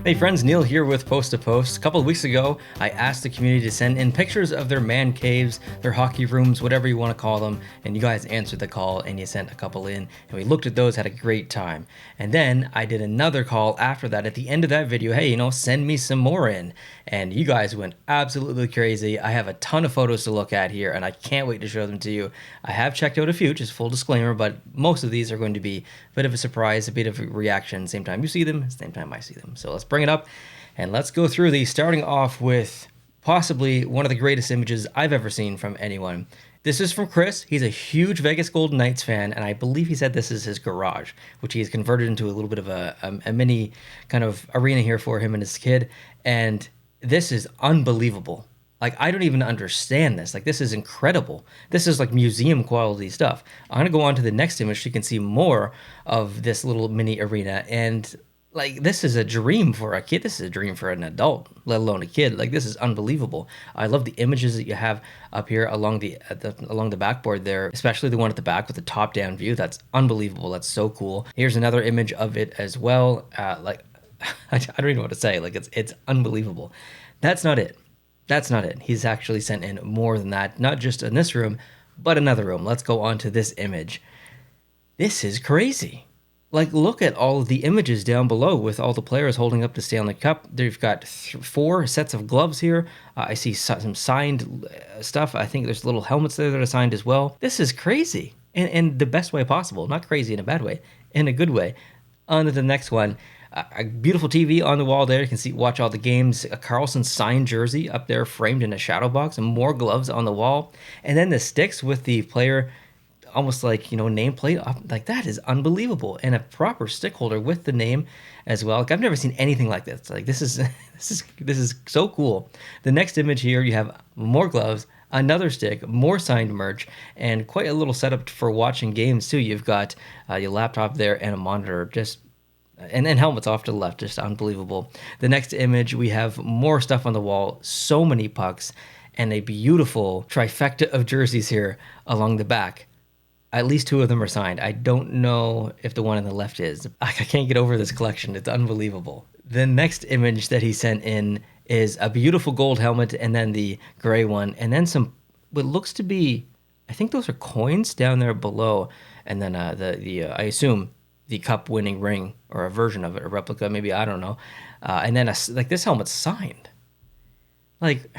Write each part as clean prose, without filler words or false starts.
Hey friends, Neil here with Post to Post. A couple of weeks ago, I asked the community to send in pictures of their man caves, their hockey rooms, whatever you want to call them, and you guys answered the call and you sent a couple in, and we looked at those, had a great time. And then I did another call after that at the end of that video, hey, send me some more in. And you guys went absolutely crazy. I have a ton of photos to look at here, and I can't wait to show them to you. I have checked out a few, just full disclaimer, but most of these are going to be a bit of a surprise, a bit of a reaction, same time you see them, same time I see them. So let's bring it up and let's go through these, starting off with possibly one of the greatest images I've ever seen from anyone. This is from Chris. He's a huge Vegas Golden Knights fan, and I believe he said this is his garage, which he has converted into a little bit of a mini kind of arena here for him and his kid. And this is unbelievable. Like, I don't even understand this. Like, this is incredible. This is like museum quality stuff. I'm going to go on to the next image so you can see more of this little mini arena. And like, this is a dream for a kid. This is a dream for an adult, let alone a kid. Like, this is unbelievable. I love the images that you have up here along the backboard there, especially the one at the back with the top-down view. That's unbelievable. That's so cool. Here's another image of it as well. I don't even know what to say. Like, it's unbelievable. That's not it. That's not it. He's actually sent in more than that, not just in this room, but another room. Let's go on to this image. This is crazy. Like, look at all of the images down below with all the players holding up the Stanley Cup. They've got 4 sets of gloves here. I see some signed stuff. I think there's little helmets there that are signed as well. This is crazy, and the best way possible. Not crazy in a bad way, in a good way. On to the next one. A beautiful TV on the wall there. You can watch all the games. A Carlson signed jersey up there framed in a shadow box, and more gloves on the wall. And then the sticks with the player, almost like, nameplate up. Like, that is unbelievable. And a proper stick holder with the name as well. Like, I've never seen anything like this. Like, this is so cool. The next image here, you have more gloves, another stick, more signed merch, and quite a little setup for watching games too. You've got your laptop there and a monitor, and then helmets off to the left, just unbelievable. The next image, we have more stuff on the wall, so many pucks, and a beautiful trifecta of jerseys here along the back. At least 2 of them are signed. I don't know if the one on the left is. I can't get over this collection. It's unbelievable. The next image that he sent in is a beautiful gold helmet, and then the gray one, and then some what looks to be, I think those are coins down there below, and then I assume the cup-winning ring, or a version of it, a replica, maybe, I don't know. And then this helmet's signed. Like,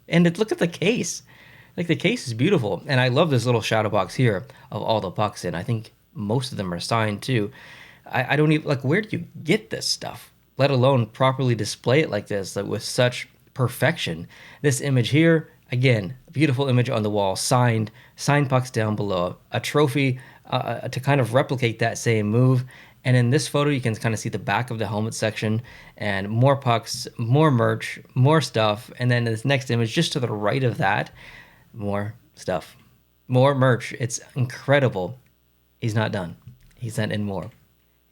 and look at the case. Like, the case is beautiful, and I love this little shadow box here of all the pucks in. I think most of them are signed too. I don't even, like, where do you get this stuff? Let alone properly display it like this, like with such perfection. This image here, again, a beautiful image on the wall, signed pucks down below, a trophy to kind of replicate that same move. And in this photo, you can kind of see the back of the helmet section, and more pucks, more merch, more stuff. And then this next image, just to the right of that, more stuff, more merch. It's incredible. He's not done. He sent in more.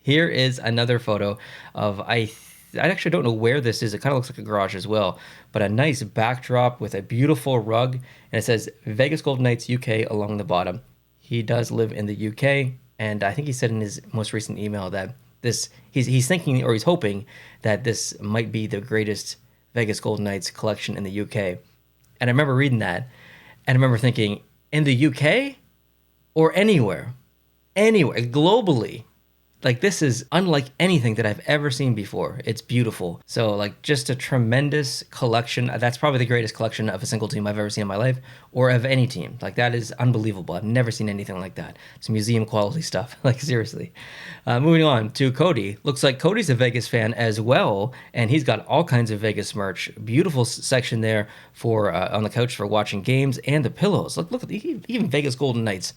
Here is another photo of, I actually don't know where this is. It kind of looks like a garage as well, but a nice backdrop with a beautiful rug, and it says Vegas Golden Knights UK along the bottom. He does live in the UK, and I think he said in his most recent email that he's thinking, or he's hoping, that this might be the greatest Vegas Golden Knights collection in the UK. And I remember reading that, and I remember thinking, in the UK or anywhere, globally, like, this is unlike anything that I've ever seen before. It's beautiful. So, like, just a tremendous collection. That's probably the greatest collection of a single team I've ever seen in my life, or of any team. Like, that is unbelievable. I've never seen anything like that. It's museum quality stuff. Like, seriously. Moving on to Cody. Looks like Cody's a Vegas fan as well, and he's got all kinds of Vegas merch. Beautiful section there for on the couch for watching games, and the pillows. Look at even Vegas Golden Knights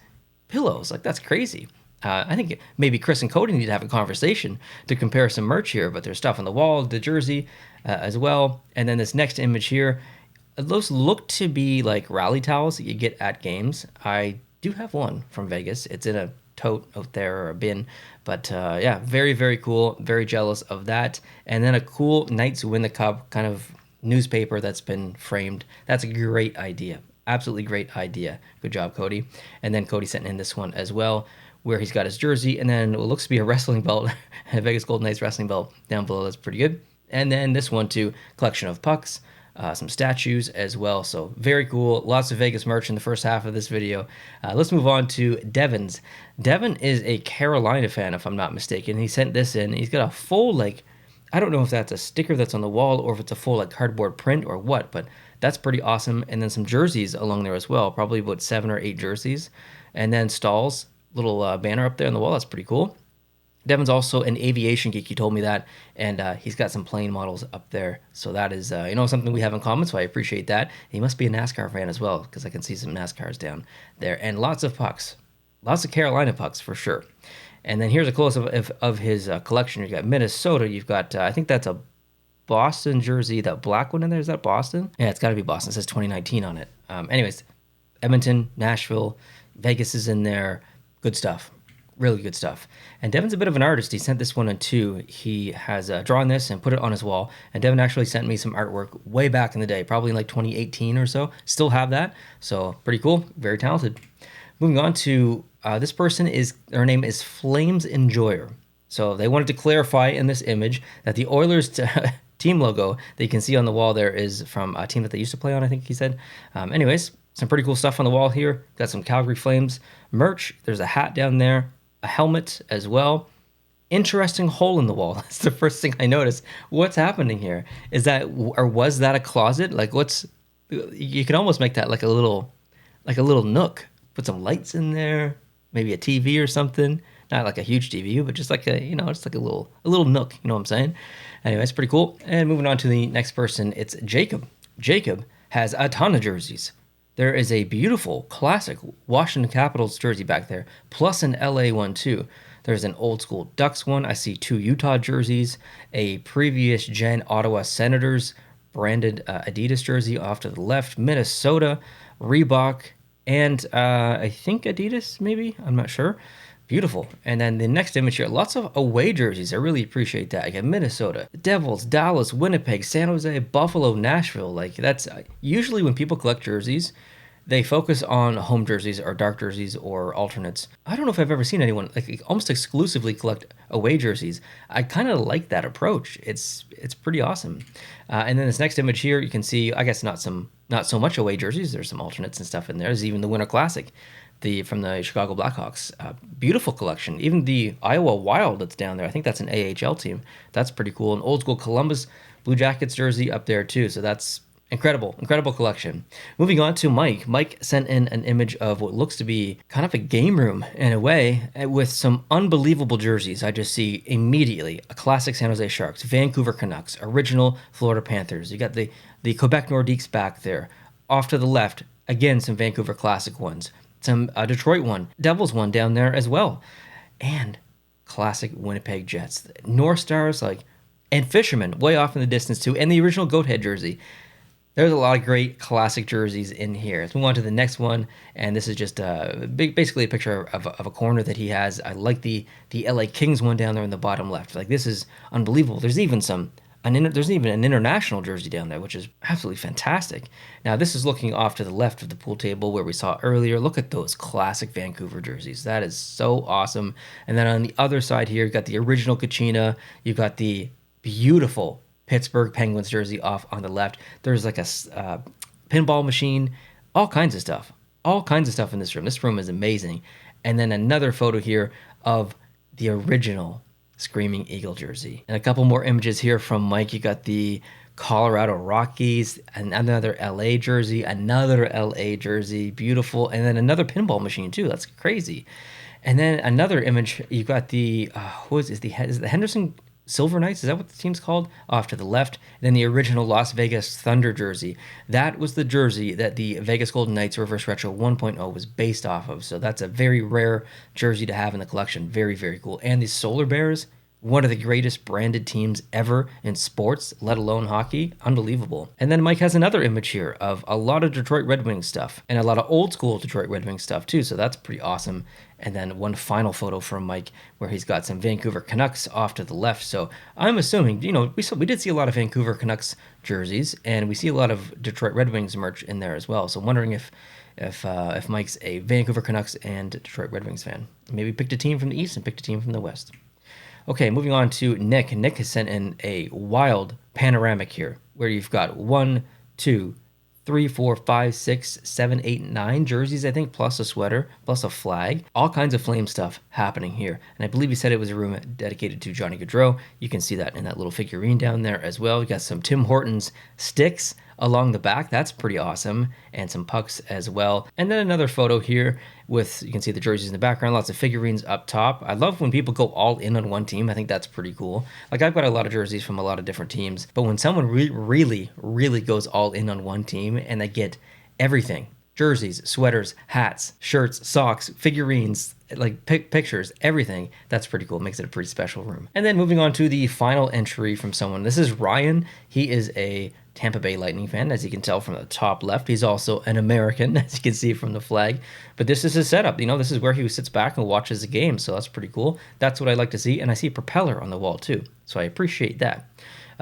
pillows. Like, that's crazy. I think maybe Chris and Cody need to have a conversation to compare some merch here, but there's stuff on the wall, the jersey as well. And then this next image here, those look to be like rally towels that you get at games. I do have one from Vegas. It's in a tote out there, or a bin. But yeah, very, very cool. Very jealous of that. And then a cool Knights Win the Cup kind of newspaper that's been framed. That's a great idea. Absolutely great idea. Good job, Cody. And then Cody sent in this one as well, where he's got his jersey, and then what looks to be a wrestling belt, a Vegas Golden Knights wrestling belt down below. That's pretty good. And then this one too, collection of pucks, some statues as well. So very cool. Lots of Vegas merch in the first half of this video. Let's move on to Devin's. Devin is a Carolina fan, if I'm not mistaken. He sent this in. He's got a full, like, I don't know if that's a sticker that's on the wall or if it's a full like cardboard print or what, but that's pretty awesome. And then some jerseys along there as well, probably about 7 or 8 jerseys. And then Stahl's little banner up there on the wall. That's pretty cool. Devin's also an aviation geek. He told me that, and he's got some plane models up there. So that is, something we have in common. So I appreciate that. He must be a NASCAR fan as well, because I can see some NASCARs down there, and lots of pucks, lots of Carolina pucks for sure. And then here's a close up of his collection. You got Minnesota. You've got, I think that's a Boston jersey. That black one in there, is that Boston? Yeah, it's got to be Boston. It says 2019 on it. Anyways, Edmonton, Nashville, Vegas is in there. Good stuff. Really good stuff. And Devin's a bit of an artist. He sent this one in too. He has drawn this and put it on his wall. And Devin actually sent me some artwork way back in the day, probably in like 2018 or so. Still have that. So pretty cool. Very talented. Moving on to this person her name is Flames Enjoyer. So they wanted to clarify in this image that the Oilers team logo that you can see on the wall there is from a team that they used to play on, I think he said. Anyways, some pretty cool stuff on the wall here. Got some Calgary Flames merch. There's a hat down there, a helmet as well. Interesting hole in the wall. That's the first thing I noticed. What's happening here? Is that, or was that a closet? Like, you can almost make that like a little nook. Put some lights in there, maybe a TV or something. Not like a huge TV, but just like just like a little nook. You know what I'm saying? Anyway, it's pretty cool. And moving on to the next person, it's Jacob. Jacob has a ton of jerseys. There is a beautiful classic Washington Capitals jersey back there, plus an LA one too. There's an old school Ducks one. I see 2 Utah jerseys, a previous gen Ottawa Senators branded Adidas jersey off to the left, Minnesota, Reebok, and I think Adidas maybe, I'm not sure. Beautiful. And then the next image here, lots of away jerseys. I really appreciate that. I got Minnesota, Devils, Dallas, Winnipeg, San Jose, Buffalo, Nashville. Like, that's usually when people collect jerseys, they focus on home jerseys or dark jerseys or alternates. I don't know if I've ever seen anyone like almost exclusively collect away jerseys. I kind of like that approach. It's pretty awesome. And then this next image here, you can see, I guess not so much away jerseys. There's some alternates and stuff in there. There's even the Winter Classic. From the Chicago Blackhawks. Beautiful collection. Even the Iowa Wild that's down there, I think that's an AHL team. That's pretty cool. An old school Columbus Blue Jackets jersey up there too. So that's incredible collection. Moving on to Mike. Mike sent in an image of what looks to be kind of a game room in a way with some unbelievable jerseys. I just see immediately a classic San Jose Sharks, Vancouver Canucks, original Florida Panthers. You got the Quebec Nordiques back there. Off to the left, again, some Vancouver Classic ones. Some Detroit one, Devils one down there as well, and classic Winnipeg Jets, North Stars, and Fishermen way off in the distance too, and the original Goathead jersey. There's a lot of great classic jerseys in here. Let's move on to the next one, and this is just basically a picture of a corner that he has. I like the LA Kings one down there in the bottom left. Like, this is unbelievable. There's even an international jersey down there, which is absolutely fantastic. Now, this is looking off to the left of the pool table where we saw earlier. Look at those classic Vancouver jerseys. That is so awesome. And then on the other side here, you've got the original Kachina. You've got the beautiful Pittsburgh Penguins jersey off on the left. There's like a pinball machine, all kinds of stuff. All kinds of stuff in this room. This room is amazing. And then another photo here of the original Screaming Eagle jersey. And a couple more images here from Mike. You got the Colorado Rockies, another LA jersey, beautiful, and then another pinball machine too. That's crazy. And then another image, you got the is the Henderson Silver Knights? Is that what the team's called? Off to the left. And then the original Las Vegas Thunder jersey. That was the jersey that the Vegas Golden Knights Reverse Retro 1.0 was based off of. So that's a very rare jersey to have in the collection. Very, very cool. And the Solar Bears, one of the greatest branded teams ever in sports, let alone hockey. Unbelievable. And then Mike has another image here of a lot of Detroit Red Wings stuff and a lot of old school Detroit Red Wings stuff too. So that's pretty awesome. And then one final photo from Mike where he's got some Vancouver Canucks off to the left. So I'm assuming, we did see a lot of Vancouver Canucks jerseys, and we see a lot of Detroit Red Wings merch in there as well. So I'm wondering if if Mike's a Vancouver Canucks and Detroit Red Wings fan. Maybe picked a team from the East and picked a team from the West. Okay, moving on to Nick. Nick has sent in a wild panoramic here where you've got 1, 2, 3, 4, 5, 6, 7, 8, 9 jerseys, I think, plus a sweater, plus a flag. All kinds of flame stuff happening here. And I believe he said it was a room dedicated to Johnny Gaudreau. You can see that in that little figurine down there as well. We got some Tim Hortons sticks along the back. That's pretty awesome. And some pucks as well. And then another photo here with, you can see the jerseys in the background, lots of figurines up top. I love when people go all in on one team. I think that's pretty cool. Like, I've got a lot of jerseys from a lot of different teams, but when someone really goes all in on one team and they get everything, jerseys, sweaters, hats, shirts, socks, figurines, like pictures, everything, that's pretty cool. It makes it a pretty special room. And then moving on to the final entry from someone. This is Ryan. He is a Tampa Bay Lightning fan, as you can tell from the top left. He's also an American, as you can see from the flag. But this is his setup. You know, this is where he sits back and watches the game, so that's pretty cool. That's what I like to see, and I see a propeller on the wall too, so I appreciate that.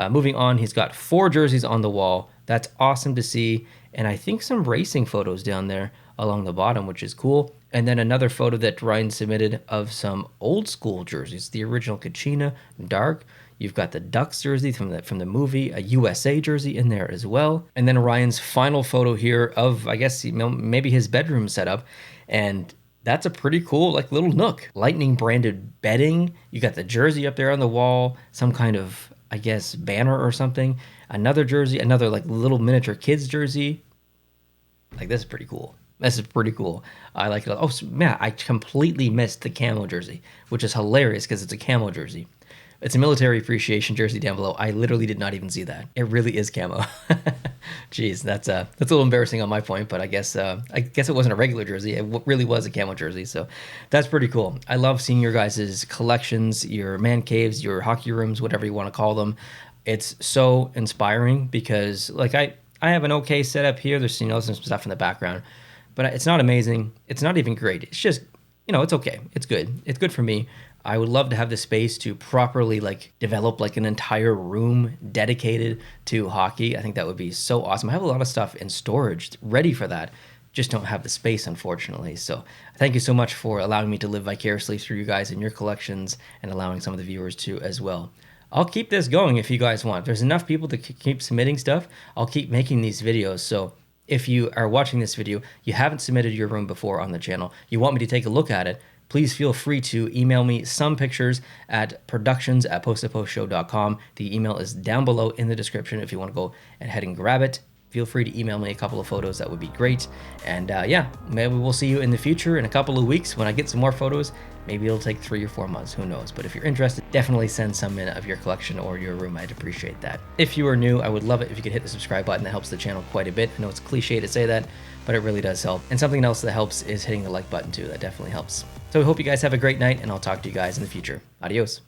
Moving on, he's got 4 jerseys on the wall. That's awesome to see, and I think some racing photos down there along the bottom, which is cool. And then another photo that Ryan submitted of some old school jerseys, the original Kachina dark. You've got the Ducks jersey from the movie, a USA jersey in there as well. And then Ryan's final photo here of, I guess, maybe his bedroom setup. And that's a pretty cool, like, little nook. Lightning branded bedding. You got the jersey up there on the wall, some kind of, I guess, banner or something. Another jersey, another like little miniature kids jersey. Like, this is pretty cool. This is pretty cool. I like it. Oh, man, I completely missed the camo jersey, which is hilarious because it's a camo jersey. It's a military appreciation jersey down below. I literally did not even see that. It really is camo. Jeez, that's a little embarrassing on my point, but I guess it wasn't a regular jersey. It really was a camo jersey, so that's pretty cool. I love seeing your guys' collections, your man caves, your hockey rooms, whatever you want to call them. It's so inspiring because, like, I have an okay setup here. There's, you know, some stuff in the background, but it's not amazing. It's not even great. It's just, you know, it's okay. It's good. It's good for me. I would love to have the space to properly, like, develop like an entire room dedicated to hockey. I think that would be so awesome. I have a lot of stuff in storage ready for that. Just don't have the space, unfortunately. So thank you so much for allowing me to live vicariously through you guys and your collections, and allowing some of the viewers to as well. I'll keep this going if you guys want. There's enough people to keep submitting stuff. I'll keep making these videos. So if you are watching this video, you haven't submitted your room before on the channel, you want me to take a look at it, please feel free to email me some pictures at productions@posttopostshow.com. The email is down below in the description if you want to go ahead and grab it. Feel free to email me a couple of photos. That would be great. And yeah, maybe we'll see you in the future in a couple of weeks when I get some more photos. Maybe it'll take 3 or 4 months, who knows. But if you're interested, definitely send some in of your collection or your room. I'd appreciate that. If you are new, I would love it if you could hit the subscribe button. That helps the channel quite a bit. I know it's cliche to say that, but it really does help. And something else that helps is hitting the like button too. That definitely helps. So I hope you guys have a great night, and I'll talk to you guys in the future. Adios.